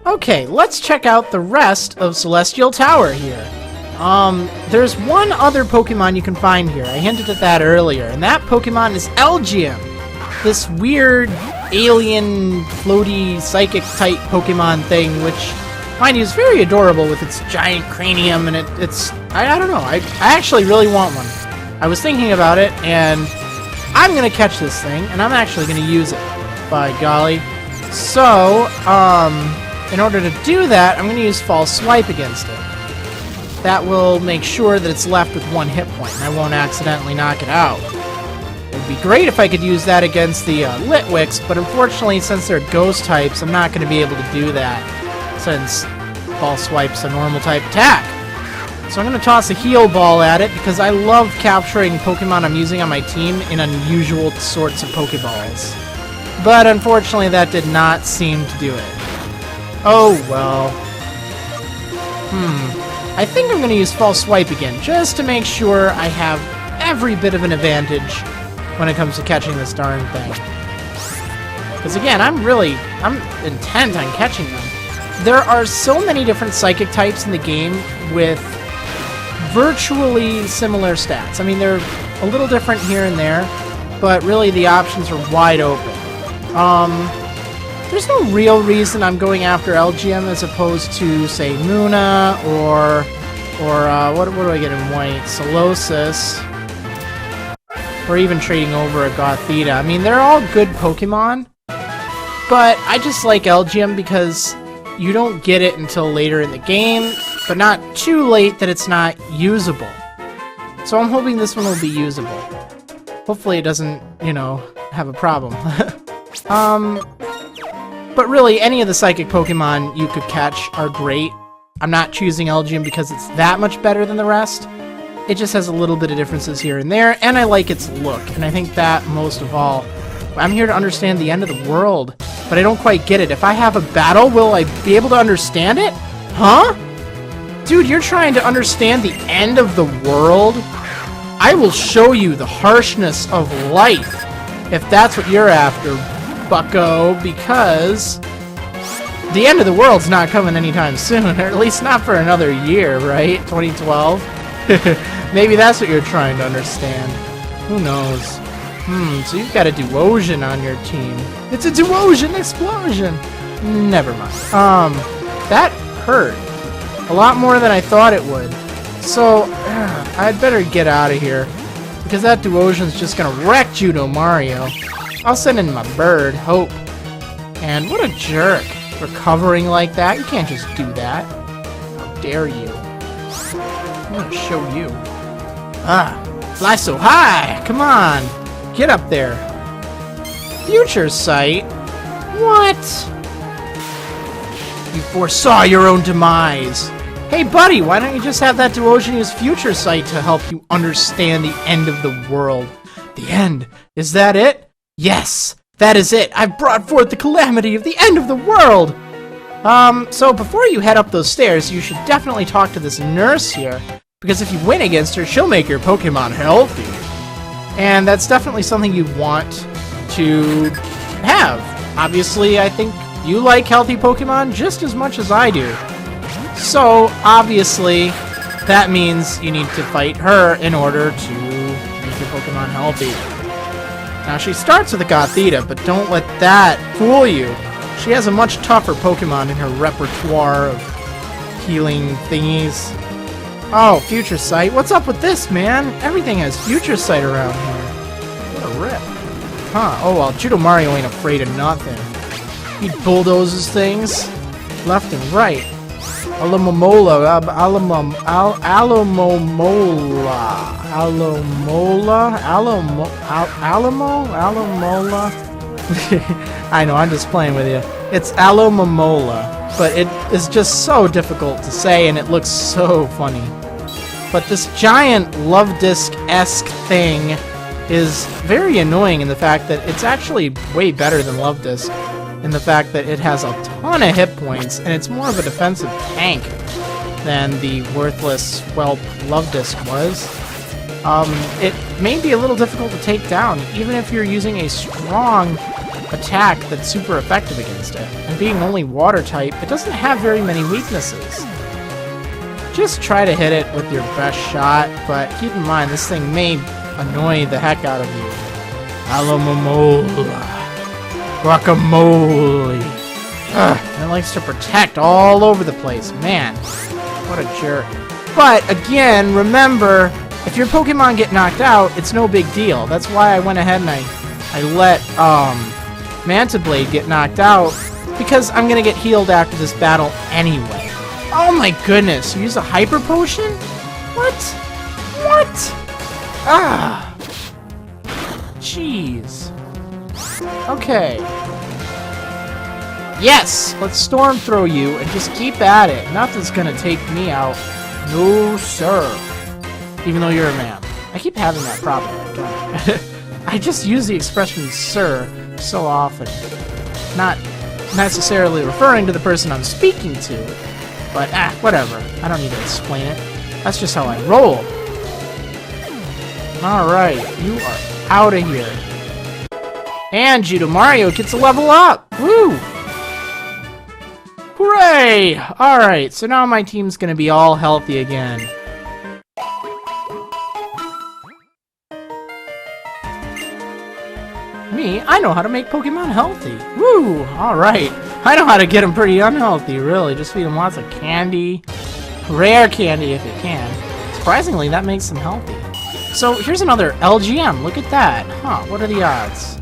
Okay, let's check out the rest of Celestial Tower here. There's one other Pokemon you can find here. I hinted at that earlier, and that Pokemon is Elgyem. This weird alien floaty psychic type Pokemon thing, which, mind you, is very adorable with its giant cranium, and it's I don't know, I actually really want one. I was thinking about it, and I'm gonna catch this thing, and I'm actually gonna use it, by golly. So, in order to do that, I'm gonna use False Swipe against it. That will make sure that it's left with one hit point, and I won't accidentally knock it out. It would be great if I could use that against the Litwicks, but unfortunately, since they're ghost types, I'm not going to be able to do that, since False Swipe's a normal type attack. So I'm going to toss a Heal Ball at it, because I love capturing Pokemon I'm using on my team in unusual sorts of Pokeballs. But unfortunately, that did not seem to do it. Oh well. I think I'm going to use False Swipe again, just to make sure I have every bit of an advantage when it comes to catching this darn thing. Because again, I'm intent on catching them. There are so many different psychic types in the game with virtually similar stats. I mean, they're a little different here and there, but really the options are wide open. There's no real reason I'm going after Elgyem as opposed to, say, Munna or what do I get in white? Solosis. Or even trading over a Gothita. I mean, they're all good Pokemon, but I just like Elgyem because you don't get it until later in the game, but not too late that it's not usable. So I'm hoping this one will be usable. Hopefully it doesn't, you know, have a problem. But really, any of the Psychic Pokemon you could catch are great. I'm not choosing Elgyem because it's that much better than the rest. It just has a little bit of differences here and there, and I like its look, and I think that most of all. I'm here to understand the end of the world, but I don't quite get it. If I have a battle, will I be able to understand it? Huh? Dude, you're trying to understand the end of the world? I will show you the harshness of life, if that's what you're after, bucko, because the end of the world's not coming anytime soon, or at least not for another year, right? 2012? Maybe that's what you're trying to understand. Who knows? So you've got a Duosion on your team. It's a Duosion explosion! Never mind. That hurt. A lot more than I thought it would. So, I'd better get out of here, because that Duosion's just gonna wreck Judo Mario. I'll send in my bird, Hope. And what a jerk. Recovering like that? You can't just do that. How dare you? I'm gonna show you. Fly so high! Come on! Get up there. Future Sight? What? You foresaw your own demise. Hey buddy, why don't you just have that Duosion use Future Sight to help you understand the end of the world? The end? Is that it? Yes! That is it! I've brought forth the calamity of the end of the world! So before you head up those stairs, you should definitely talk to this nurse here, because if you win against her, she'll make your Pokemon healthy. And that's definitely something you want to have. Obviously, I think you like healthy Pokemon just as much as I do. So, obviously, that means you need to fight her in order to make your Pokemon healthy. Now, she starts with a Gothita, but don't let that fool you. She has a much tougher Pokemon in her repertoire of healing thingies. Oh, Future Sight. What's up with this, man? Everything has Future Sight around here. What a rip. Huh. Oh, well, Judo Mario ain't afraid of nothing. He bulldozes things left and right. Alamomola. I know, I'm just playing with you. It's Alomomola, but it is just so difficult to say, and it looks so funny. But this giant Love Disc-esque thing is very annoying in the fact that it's actually way better than Love Disc, in the fact that it has a ton of hit points, and it's more of a defensive tank than the worthless whelp Love Disc was. It may be a little difficult to take down, even if you're using a strong attack that's super effective against it. And being only water type, it doesn't have very many weaknesses. Just try to hit it with your best shot, but keep in mind this thing may annoy the heck out of you. Alamomola. Guacamole. And it likes to protect all over the place. Man, what a jerk. But again, remember, if your Pokemon get knocked out, it's no big deal. That's why I went ahead and I let Manta Blade get knocked out, because I'm gonna get healed after this battle anyway. Oh my goodness, you use a Hyper Potion? What? What? Ah. Jeez. Okay. Yes! Let's Storm Throw you and just keep at it. Nothing's gonna take me out. No, sir. Even though you're a man. I keep having that problem, don't I? I just use the expression sir so often. Not necessarily referring to the person I'm speaking to, but whatever. I don't need to explain it. That's just how I roll. Alright, you are out of here. And Judo Mario gets a level up! Woo! Hooray! Alright, so now my team's gonna be all healthy again. Me, I know how to make Pokemon healthy. Woo! Alright. I know how to get them pretty unhealthy, really. Just feed them lots of candy. Rare candy if you can. Surprisingly, that makes them healthy. So, here's another LGM. Look at that. Huh, what are the odds?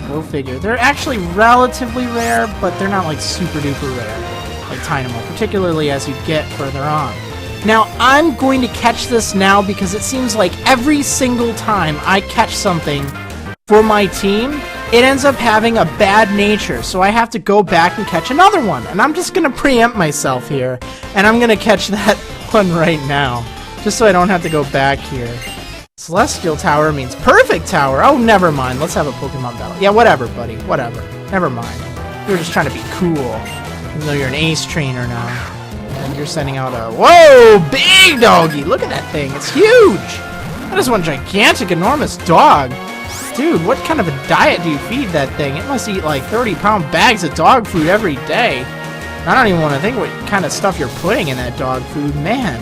Go figure. They're actually relatively rare, but they're not like super duper rare. Like Tynamo, particularly as you get further on. Now, I'm going to catch this now because it seems like every single time I catch something for my team, it ends up having a bad nature, so I have to go back and catch another one. And I'm just going to preempt myself here, and I'm going to catch that one right now, just so I don't have to go back here. Celestial Tower means Perfect Tower. Oh, never mind. Let's have a Pokemon battle. Yeah, whatever, buddy. Whatever. Never mind. You're just trying to be cool, even though you're an ace trainer now. And you're sending out a... Whoa! Big doggy! Look at that thing. It's huge! That is one gigantic, enormous dog. Dude, what kind of a diet do you feed that thing? It must eat like 30-pound bags of dog food every day. I don't even want to think what kind of stuff you're putting in that dog food. Man,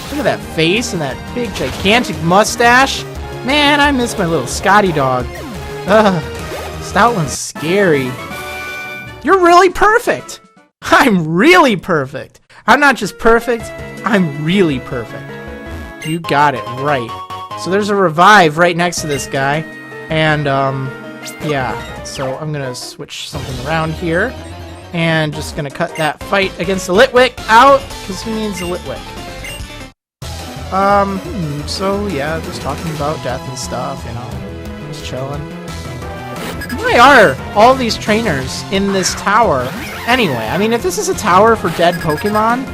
look at that face and that big, gigantic mustache. Man, I miss my little Scotty dog. Ugh, that one's scary. You're really perfect. I'm really perfect. I'm not just perfect, I'm really perfect. You got it right. So there's a revive right next to this guy. And, yeah, so I'm gonna switch something around here, and just gonna cut that fight against the Litwick out, because who needs a Litwick? So, yeah, just talking about death and stuff, you know, just chilling. Why are all these trainers in this tower anyway? I mean, if this is a tower for dead Pokemon,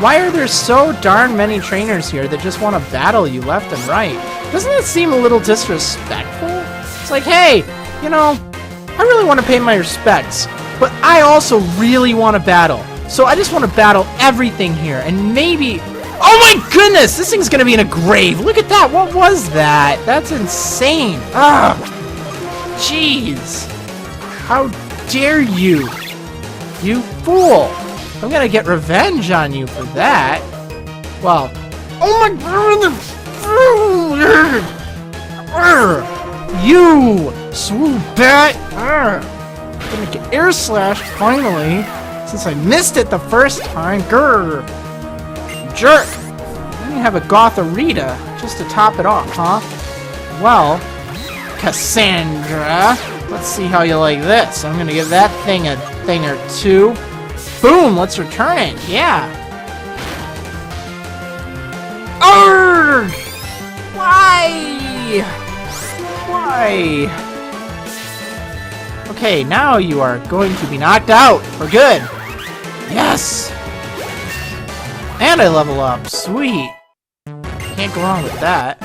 why are there so darn many trainers here that just want to battle you left and right? Doesn't that seem a little disrespectful? It's like, hey, you know, I really want to pay my respects, but I also really want to battle. So I just want to battle everything here, and maybe... Oh my goodness! This thing's going to be in a grave! Look at that! What was that? That's insane! Ah! Jeez! How dare you! You fool! I'm going to get revenge on you for that. Well... Oh my god! You! Swoobat! I'm gonna get air slashed finally, since I missed it the first time. Grr! Jerk! Then you have a Gothorita just to top it off, huh? Well, Cassandra, let's see how you like this. I'm gonna give that thing a thing or two. Boom! Let's return it. Yeah. Arrgh! Why? Why? Okay, now you are going to be knocked out for good. Yes! And I level up. Sweet. Can't go wrong with that.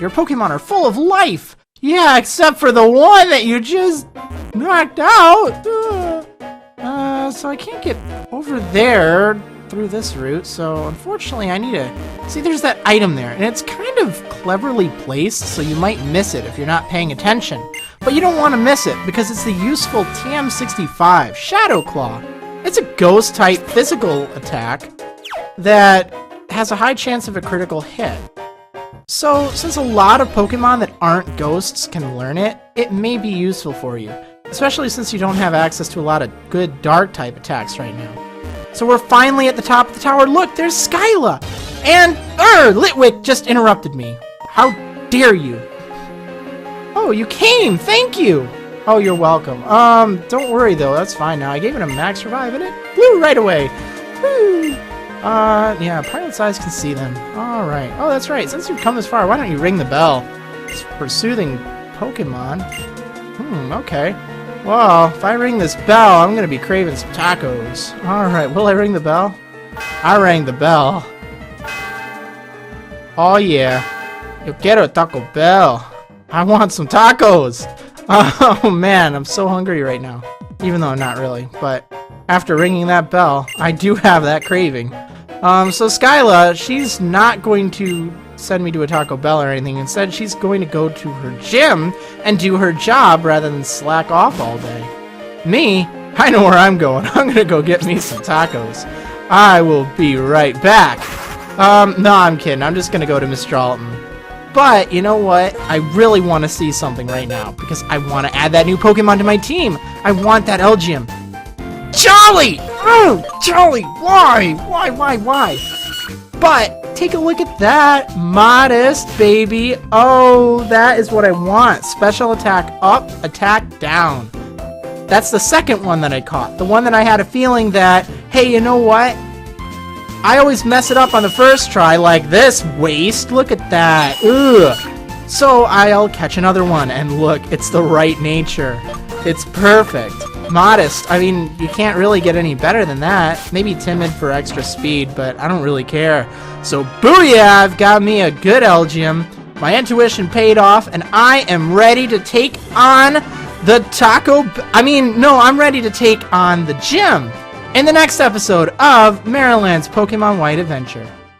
Your Pokemon are full of life. Yeah, except for the one that you just knocked out. So I can't get over there through this route, so unfortunately I need to... See, there's that item there, and it's kind of cleverly placed, so you might miss it if you're not paying attention. But you don't want to miss it, because it's the useful TM65 Shadow Claw. It's a ghost-type physical attack that has a high chance of a critical hit. So, since a lot of Pokemon that aren't ghosts can learn it, it may be useful for you. Especially since you don't have access to a lot of good Dark-type attacks right now. So we're finally at the top of the tower. Look, there's Skyla! And, Litwick just interrupted me. How dare you? Oh, you came! Thank you! Oh, you're welcome. Don't worry though, that's fine now. I gave it a max revive and it flew right away. Woo! Yeah, Pilot's eyes can see them. Alright. Oh, that's right. Since you've come this far, why don't you ring the bell? It's for soothing Pokemon. Okay. Well, if I ring this bell, I'm gonna be craving some tacos. Alright, will I ring the bell? I rang the bell. Oh yeah. Yo quiero Taco Bell. I want some tacos! Oh man, I'm so hungry right now. Even though I'm not really, but after ringing that bell, I do have that craving. So Skyla, she's not going to send me to a Taco Bell or anything. Instead, she's going to go to her gym and do her job rather than slack off all day. Me? I know where I'm going. I'm gonna go get me some tacos. I will be right back. No, I'm kidding. I'm just gonna go to Miss Charlton. But, you know what? I really want to see something right now, because I want to add that new Pokemon to my team. I want that Elgyem. Jolly! Oh, Jolly! Why? Why? But, take a look at that. Modest, baby. Oh, that is what I want. Special attack up, attack down. That's the second one that I caught. The one that I had a feeling that, hey, you know what? I always mess it up on the first try, like this waste. Look at that. Ugh. So I'll catch another one, and look, it's the right nature. It's perfect. Modest. I mean, you can't really get any better than that. Maybe timid for extra speed, but I don't really care. So booyah, I've got me a good Elgyem. My intuition paid off, and I am ready to take on the I'm ready to take on the gym in the next episode of Marriland's Pokemon White Adventure.